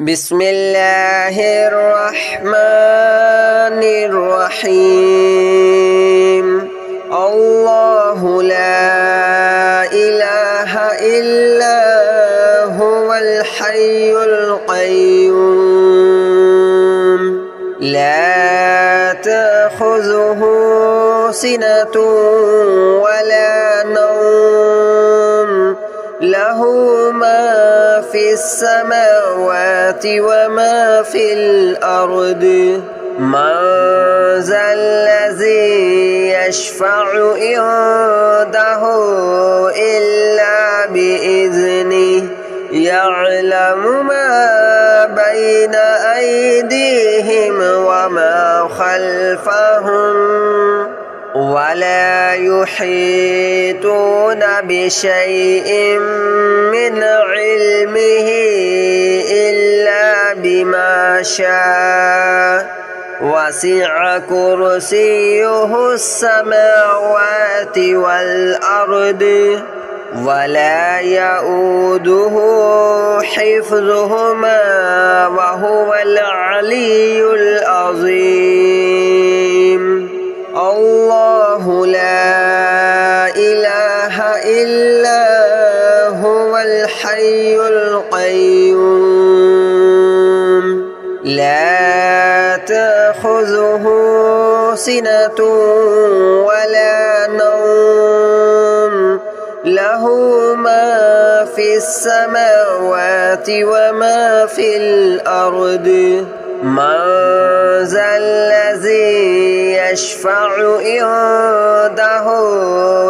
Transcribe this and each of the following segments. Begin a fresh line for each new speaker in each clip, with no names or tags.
بسم الله الرحمن الرحيم الله لا إله إلا هو الحي القيوم لا تأخذه سنة ولا نوم له ما في السماوات وما في الأرض من ذا الذي يشفع عنده إلا بإذنه يعلم ما بين أيديهم وما خلفهم ولا يحيطون بشيء من علمه إلا بما شاء وسع كرسيه السماوات والأرض ولا يؤوده حفظهما وهو العلي العظيم الله لا إله إلا هو الحي القيوم لا تأخذه سنة ولا نوم له ما في السماوات وما في الأرض من ذا الذي يشفع عنده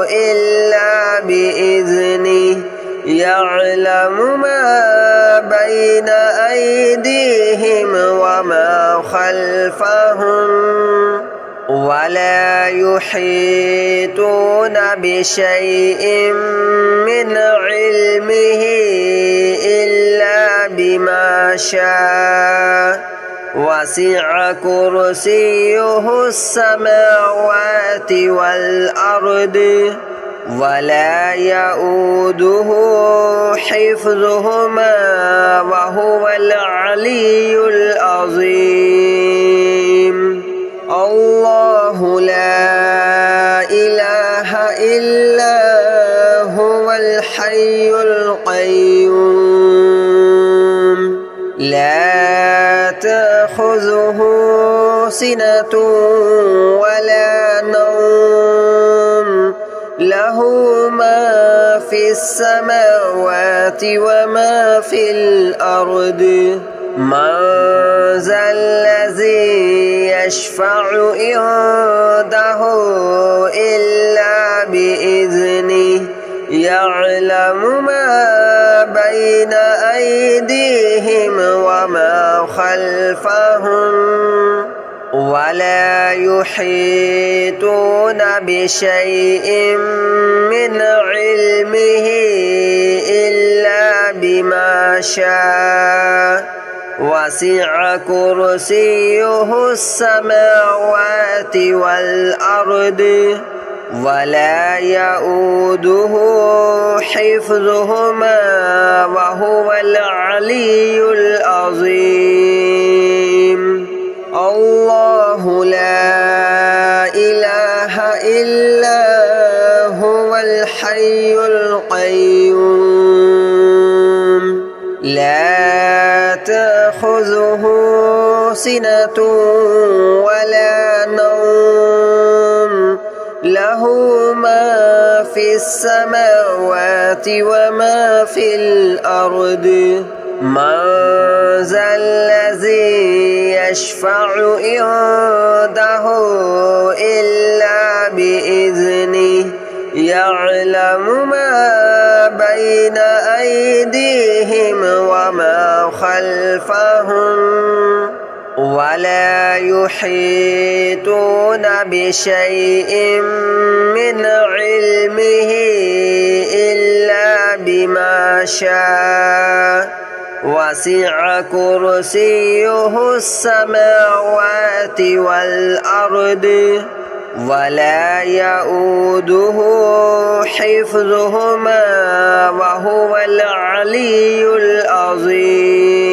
إلا بإذنه يعلم ما بين أيديهم وما خلفهم ولا يحيطون بشيء من علمه إلا بما شاء وسع كرسيه السماوات والأرض ولا يؤوده حفظهما وهو العلي العظيم الله لا إله إلا هو الحي القيوم لا تأخذه سنة ولا نوم له ما في السماوات وما في الأرض من ذا الذي يشفع عنده إلا بإذنه يعلم ما بين أيديهم وما خلفهم ولا يحيطون بشيء من علمه إلا بما شاء وسع كرسيه السماوات والأرض ولا يؤوده حفظهما وهو العلي العظيم الله لا إله إلا هو الحي القيوم لا تأخذه سنة ولا نوم له ما في السماوات وما في الأرض من ذا الذي يشفع عنده إلا بإذنه يعلم ما بين أيديهم وما خلفهم ولا يحيطون بشيء من علمه إلا بما شاء وسع كرسيه السماوات والأرض ولا يؤوده حفظهما وهو العلي العظيم.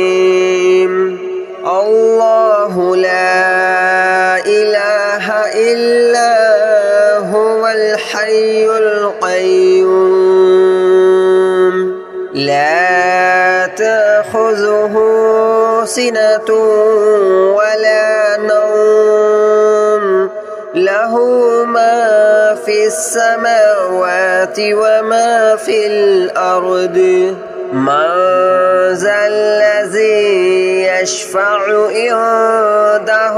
تأخذه سنة ولا نوم له ما في السماوات وما في الأرض من ذا الذي يشفع عنده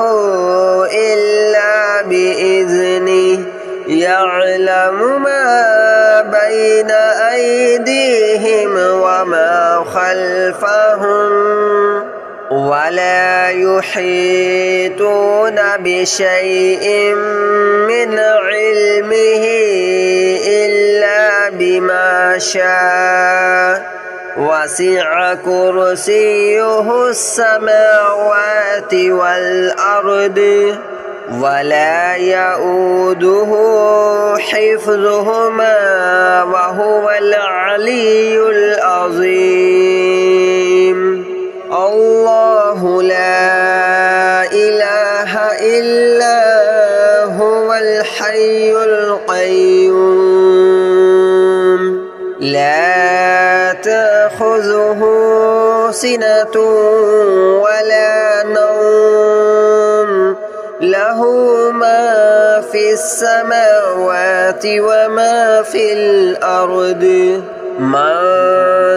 إلا بإذنه يعلم ما بين أيديهم وما خلفهم ولا يحيطون بشيء من علمه إلا بما شاء وسع كرسيه السماوات والأرض ولا يؤوده حفظهما وهو العلي العظيم الله لا إله إلا هو الحي القيوم لا تأخذه سنة ولا نوم له ما في السماوات وما في الأرض من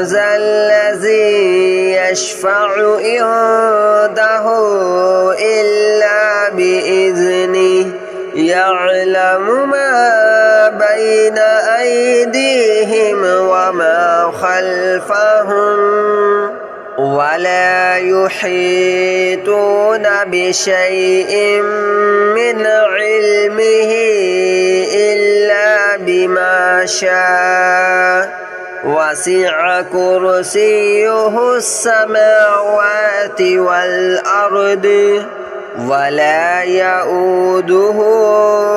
ذا الذي يشفع عنده إلا بإذنه يعلم ما بين أيديهم وما خلفهم ولا يحيطون بشيء من علمه إلا بما شاء وسع كرسيه السماوات والأرض ولا يؤوده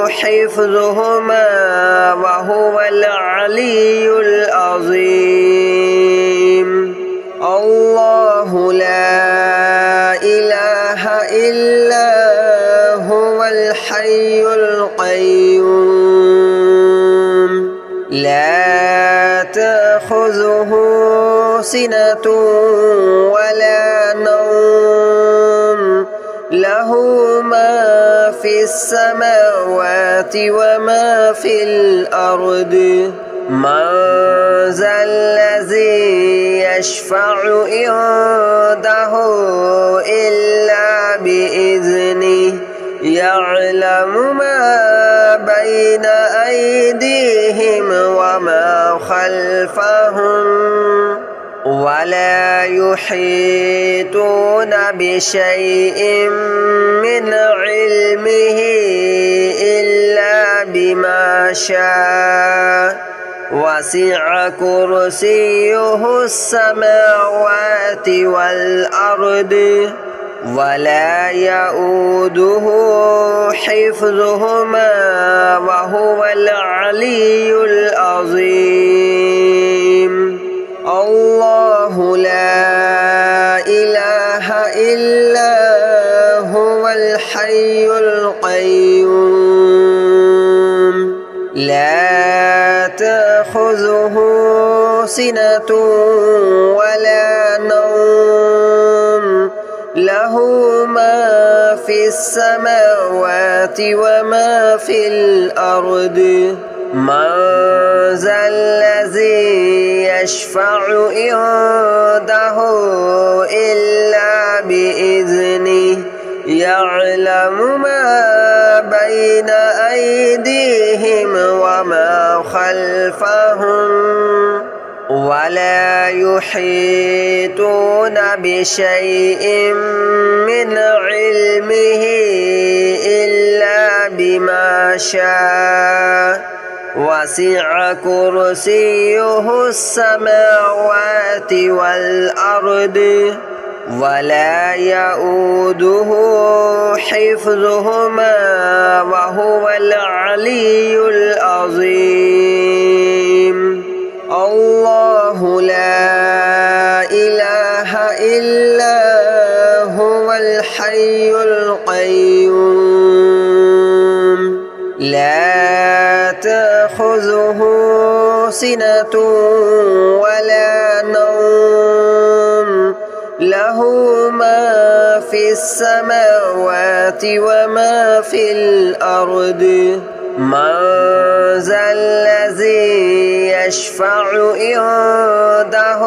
حفظهما وهو العلي العظيم الله لا إله إلا هو الحي القيوم لا تأخذه سنة ولا نوم له ما في السماوات وما في الأرض من ذا الذي يشفع عنده إلا بإذنه يعلم ما بين أيديهم وما خلفهم ولا يحيطون بشيء من علمه إلا بما شاء وسع كرسيه السماوات والأرض ولا يؤوده حفظهما وهو العلي العظيم الله لا إله إلا هو الحي القيوم لا تأخذه سنة ولا نوم له ما في السماوات وما في الأرض من ذا الذي يشفع عنده إلا بإذنه يعلم ما بين أيديهم وما خلفهم ولا يحيطون بشيء من علمه إلا بما شاء وسع كرسيه السماوات والأرض ولا يؤوده حفظهما وهو العلي العظيم الله لا إله إلا هو الحي القيوم لا تأخذه سنة ولا نوم له له ما في السماوات وما في الأرض من ذا الذي يشفع عنده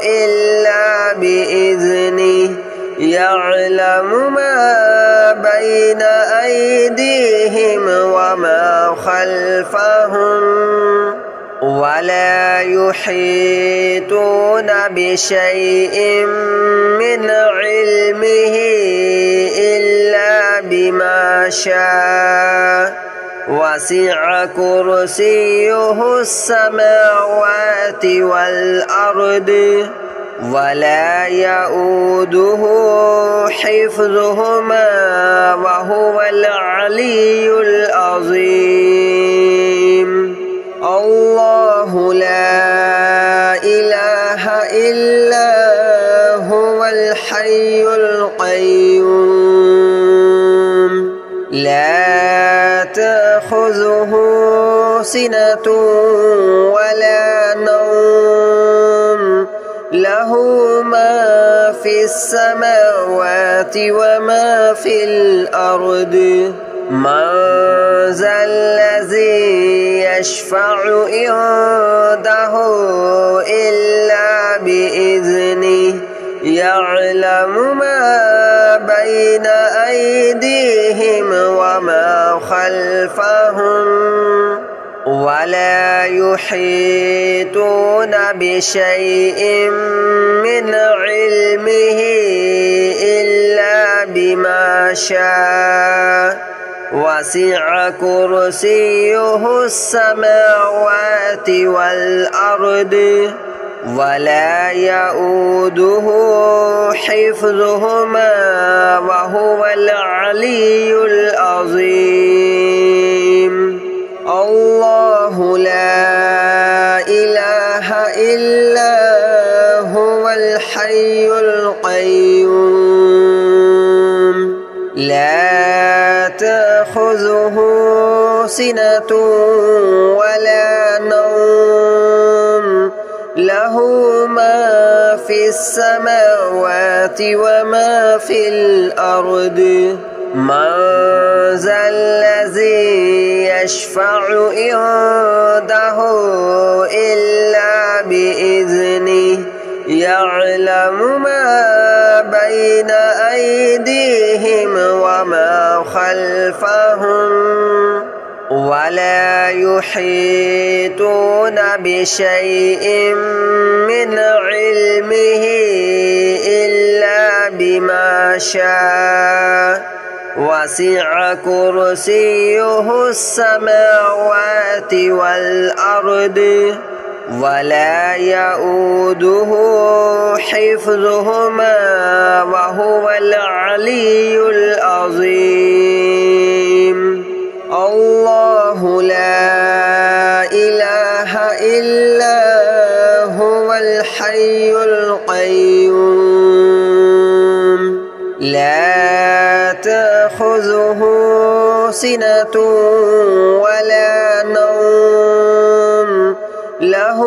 إلا بإذنه يعلم ما بين أيديهم وما خلفهم ولا يحيطون بشيء من علمه إلا بما شاء وسع كرسيه السماوات والأرض ولا يؤوده حفظهما وهو العلي العظيم الله لا إله إلا هو الحي القيوم لا تأخذه سنة ولا نوم له ما في السماوات وما في الأرض من ذا الذي يشفع عنده إلا بإذنه يعلم ما بين أيديهم وما خلفهم ولا يحيطون بشيء من علمه إلا بما شاء وسع كرسيه السماوات والأرض ولا يؤوده حفظهما وهو العلي العظيم الله لا إله إلا هو الحي القيوم لا تأخذه سنة ولا نوم له ما في السماوات وما في الأرض من ذا الذي يشفع عنده إلا بإذنه يعلم ما بين أيديهم وما خلفهم ولا يحيطون بشيء من علمه إلا بما شاء وسع كرسيه السماوات والأرض ولا يؤوده حفظهما وهو العلي العظيم الله لا إله إلا هو الحي القيوم لا تأخذه سنة ولا نوم له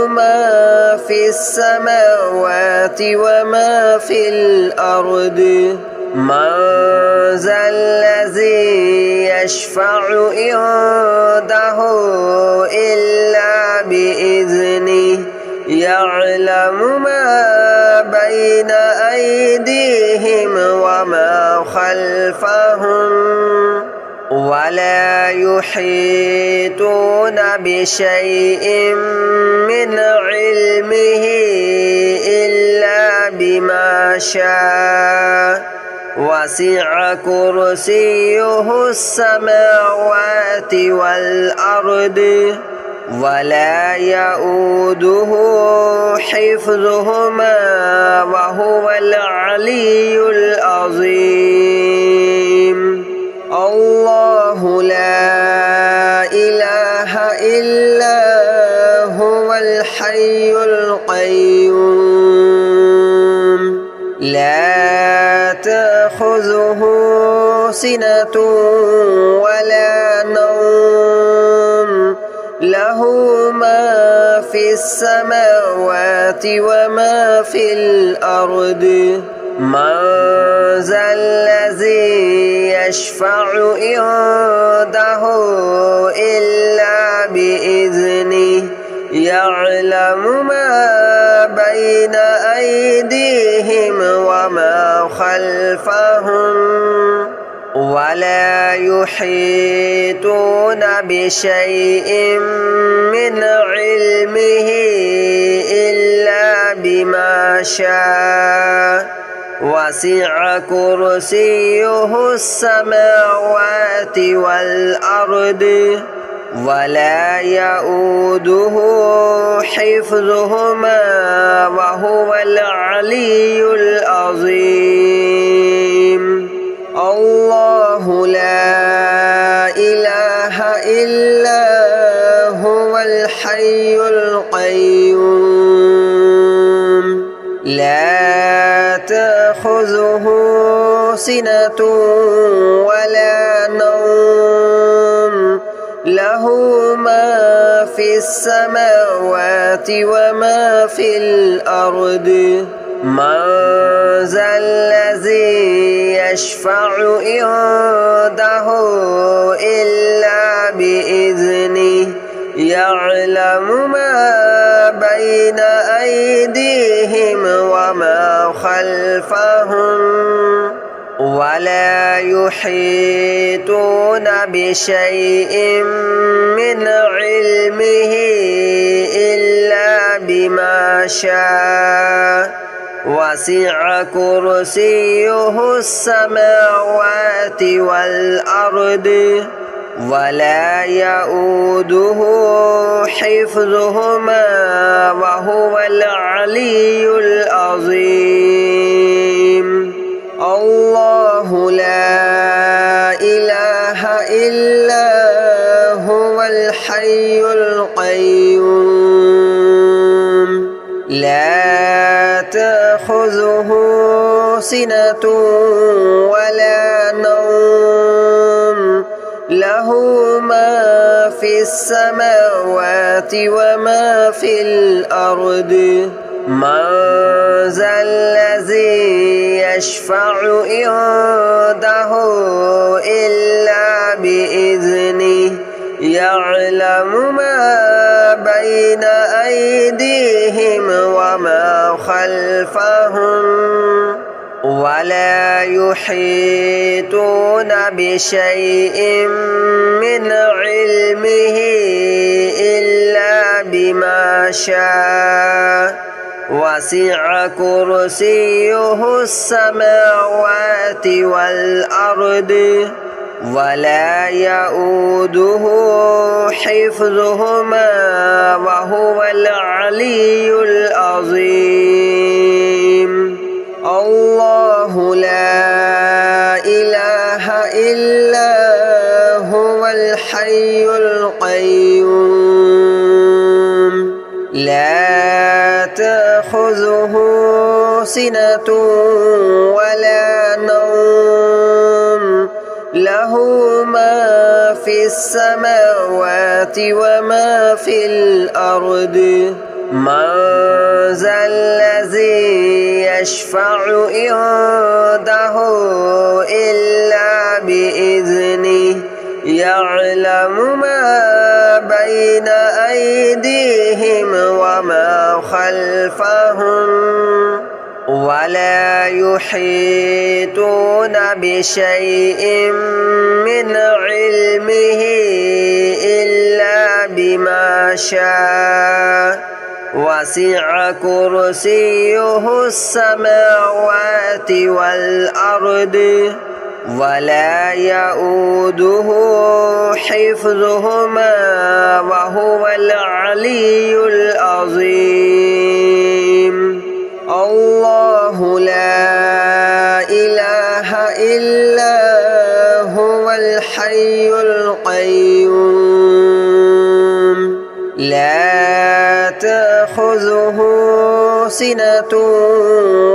ما في السماوات وما في الأرض من ذا الذي يشفع عنده إلا بإذنه يعلم ما بين أيديهم وما خلفهم ولا يحيطون بشيء من علمه إلا بما شاء وسع كرسيه السماوات والأرض ولا يؤوده حفظهما وهو العلي العظيم الله لا إله إلا هو الحي القيوم لا تأخذه سنة ولا نوم له له ما في السماوات وما في الأرض من ذا الذي يشفع عنده إلا بإذنه يعلم ما بين أيديهم وما خلفهم ولا يحيطون بشيء من علمه إلا بما شاء وسع كرسيه السماوات والأرض ولا يؤوده حفظهما وهو العلي العظيم الله لا إله إلا هو الحي القيوم لا تأخذه سنة ولا نوم له ما في السماوات وما في الأرض من ذا الذي يشفع عنده إلا بإذنه يعلم ما بين أيديهم وما خلفهم ولا يحيطون بشيء من علمه إلا بما شاء وسع كرسيه السماوات والأرض ولا يؤوده حفظهما وهو العلي العظيم الله لا إله إلا هو الحي القيوم لا تأخذه سنة ولا نوم له ما في السماوات وما في الأرض من ذا الذي يشفع عنده إلا بإذنه يعلم ما بين أيديهم وما خلفهم ولا يحيطون بشيء من علمه إلا بما شاء وسع كرسيه السماوات والأرض ولا يؤوده حفظهما وهو العلي العظيم الله لا إله إلا هو الحي القيوم لا تأخذه سنة ولا نوم له ما في السماوات وما في الأرض من ذا الذي يشفع عنده إلا بإذنه يعلم ما بين أيديهم وما خلفهم ولا يحيطون بشيء من علمه إلا بما شاء وسع كرسيه السماوات والأرض ولا يؤوده حفظهما وهو العلي العظيم الله لا إله إلا هو الحي القيوم لا تأخذه سنة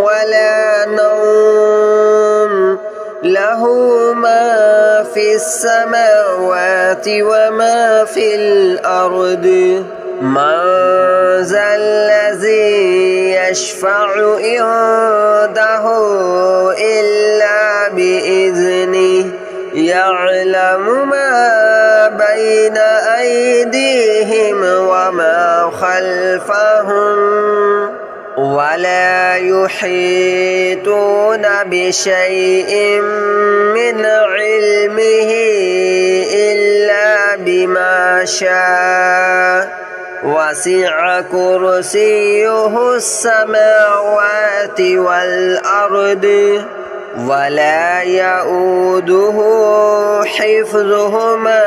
ولا نوم له ما في السماوات وما في الأرض من ذا الذي يشفع عنده إلا بإذنه يعلم ما بين أيديهم وما خلفهم ولا يحيطون بشيء من علمه إلا بما شاء وسع كرسيه السماوات والأرض ولا يؤوده حفظهما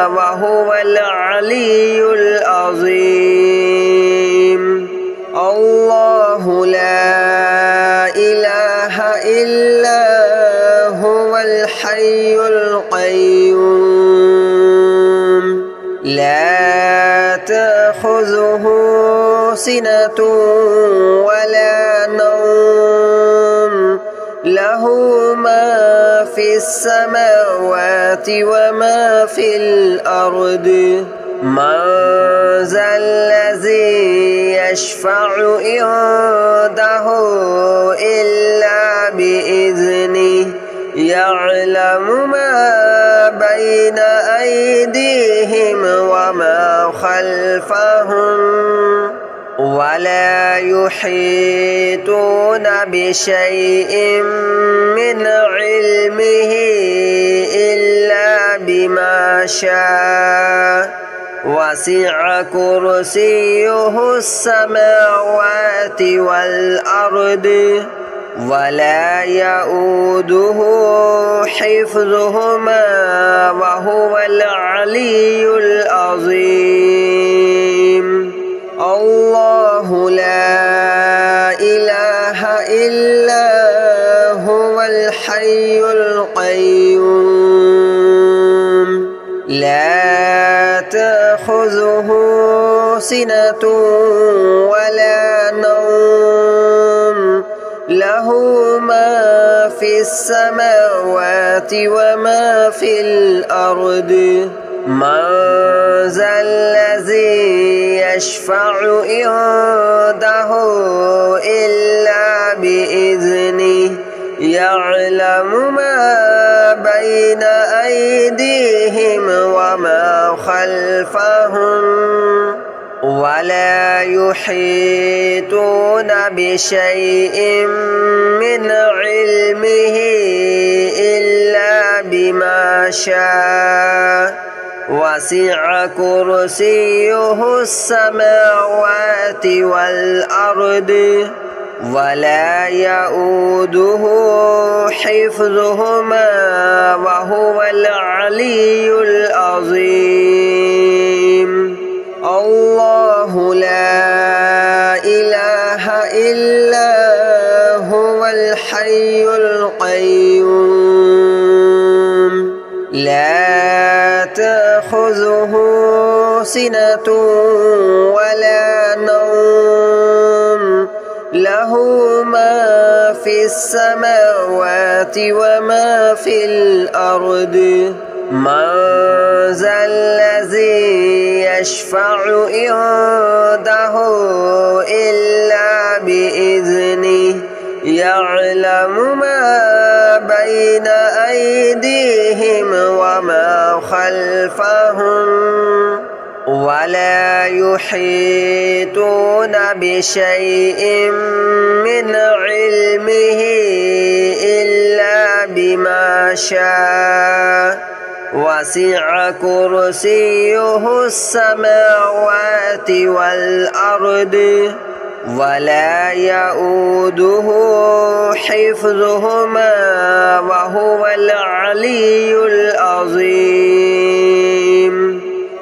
وهو العلي العظيم الله لا إله إلا هو الحي القيوم لا تأخذه سنة ولا نوم له ما في السماوات وما في الأرض من ذا الذي يشفع عنده إلا بإذنه يعلم ما بين أيديهم وما خلفهم ولا يحيطون بشيء من علمه إلا بما شاء وسع كرسيه السماوات والأرض ولا يؤوده حفظهما وهو العلي العظيم الله لا إله إلا هو الحي القيوم لا تأخذه سنة ولا نوم له ما في السماوات وما في الأرض من ذا الذي يشفع عنده إلا بإذنه يعلم ما بين أيديهم وما خلفهم ولا يحيطون بشيء من علمه إلا بما شاء وسع كرسيه السماوات والأرض ولا يؤوده حفظهما وهو العلي العظيم الله لا إله إلا هو الحي القيوم لا تأخذه سنة ولا نوم له ما في السماوات وما في الأرض من ذا الذي يشفع عنده إلا بإذنه يعلم ما بين أيديهم وما خلفهم ولا يحيطون بشيء من علمه إلا بما شاء وسع كرسيه السماوات والأرض ولا يؤوده حفظهما وهو العلي العظيم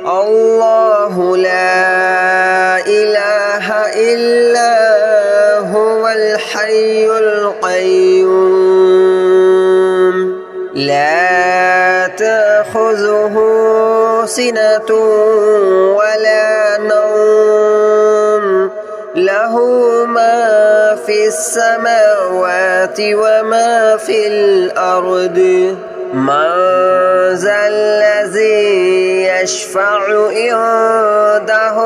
الله لا إله إلا هو الحي القيوم لا تأخذه سنة ولا نوم له ما في السماوات وما في الأرض من ذا الذي يشفع عنده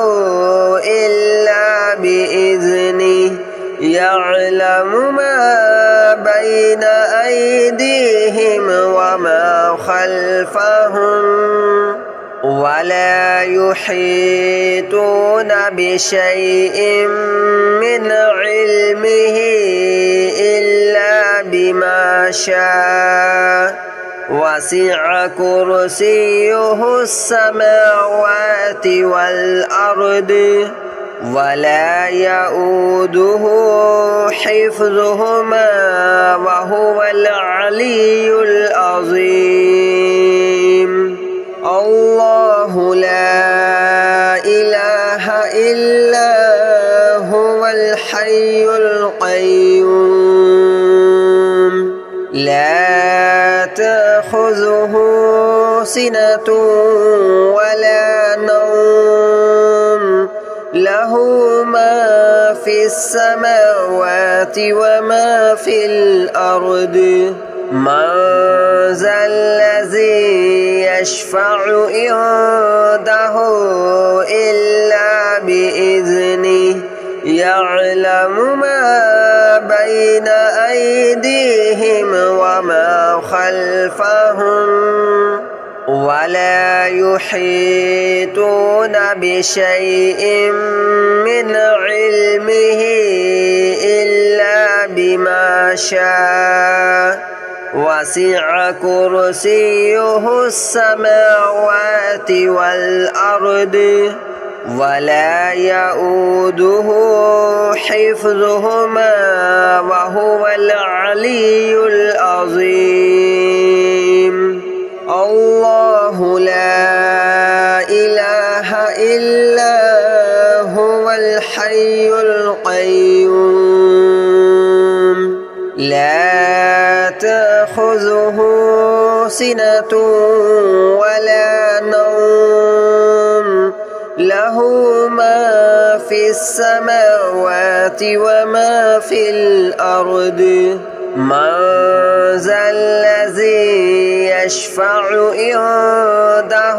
إلا بإذنه يعلم ما بين أيديهم وما خلفهم ولا يحيطون بشيء من علمه إلا بما شاء وسع كرسيه السماوات والأرض ولا يؤوده حفظهما وهو العلي العظيم الله لا إله إلا هو الحي القيوم لا تأخذه سنة ولا نوم له ما في السماوات وما في الأرض من ذا الذي يشفع عنده إلا بإذنه يعلم ما بين أيديهم وما خلفهم ولا يحيطون بشيء من علمه إلا بما شاء وسع كرسيه السماوات والأرض ولا يؤوده حفظهما وهو العلي العظيم الله لا إله إلا هو الحي القيوم لا تأخذه سنة ولا نوم له ما في السماوات وما في الأرض من ذا الذي يشفع عنده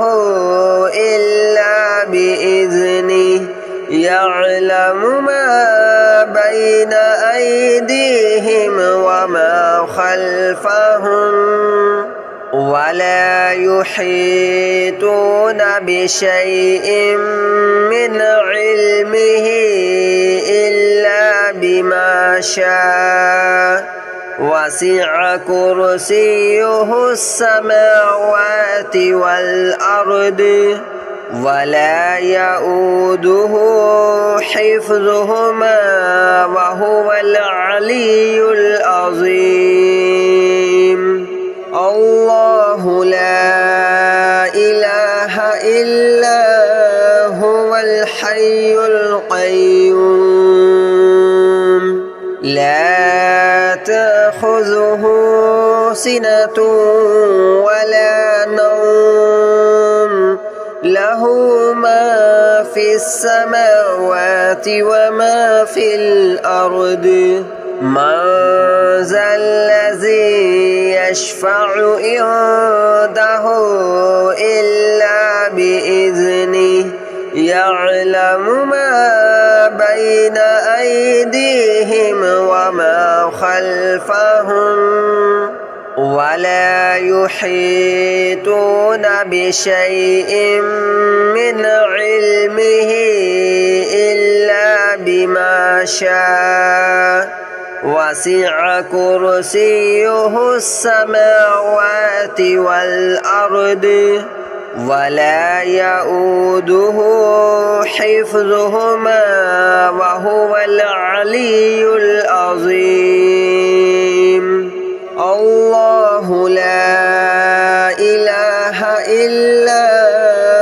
إلا بإذنه يعلم ما بين أيديهم وما خلفهم ولا يحيطون بشيء من علمه إلا بما شاء وسع كرسيه السماوات والأرض ولا يؤوده حفظهما وهو العلي العظيم الله لا إله إلا هو الحي القيوم لا تأخذه سنة ولا نوم له ما في السماوات وما في الأرض من ذا الذي يشفع عنده إلا بإذنه يعلم ما بين أيديهم وما خلفهم ولا يحيطون بشيء من علمه إلا بما شاء وسع كرسيه السماوات والأرض ولا يؤوده حفظهما وهو العلي العظيم الله لا إله إلا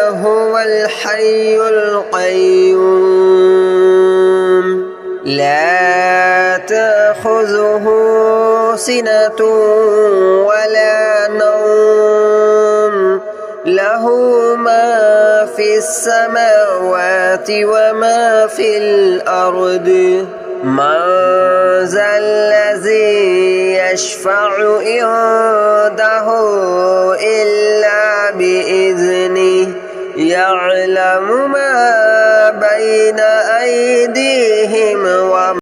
هو الحي القيوم لا تأخذه سنة ولا نوم له ما في السماوات وما في الأرض من ذا الذي يشفع عنده يعلم ما بين أيديهم